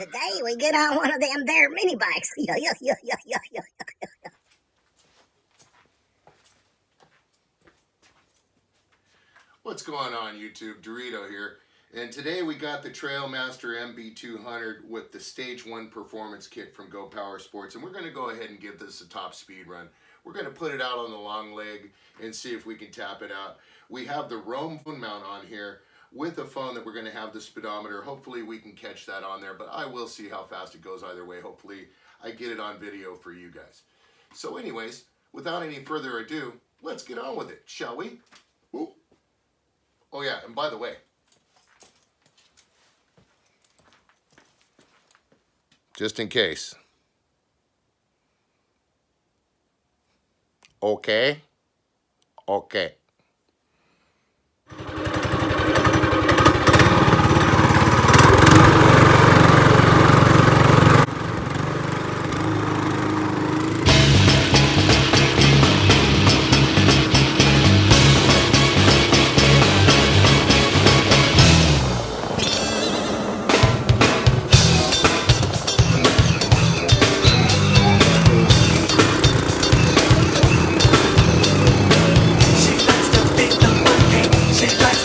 Today we get on one of them there mini bikes. What's going on, YouTube? Dorito here. And today we got the Trailmaster MB200 with the Stage 1 Performance Kit from GoPowerSports. And we're going to go ahead and give this a top speed run. We're going to put it out on the long leg and see if we can tap it out. We have the Roam phone mount on here with a phone that we're going to have the speedometer. Hopefully we can catch that on there, but I will see how fast it goes either way. Hopefully I get it on video for you guys. So anyways, without any further ado, let's get on with it, shall we? Ooh. Oh yeah, and by the way, just in case. Okay. Okay. She likes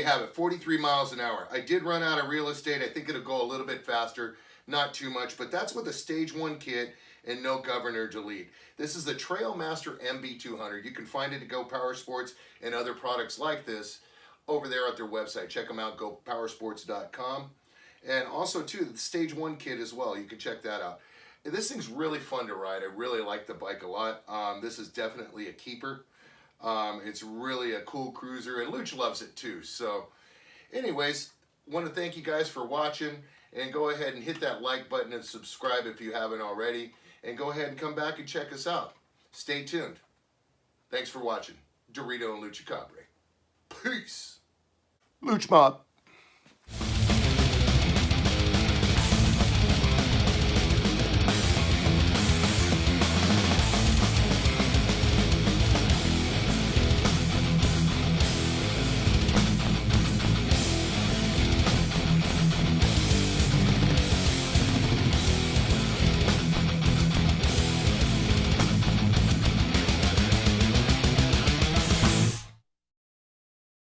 have it, 43 miles an hour. I did run out of real estate. I think it'll go a little bit faster, not too much, but that's with a stage 1 kit and no governor delete. This is the Trailmaster MB200. You can find it at GoPowerSports and other products like this over there at their website. Check them out, GoPowerSports.com. And also too, the stage 1 kit as well. You can check that out. This thing's really fun to ride. I really like the bike a lot. This is definitely a keeper. It's really a cool cruiser, and Luch loves it too. So anyways, want to thank you guys for watching, and go ahead and hit that like button and subscribe if you haven't already, and go ahead and come back and check us out. Stay tuned. Thanks for watching. Dorito and Lucha Cabre. Peace. Luch Mob.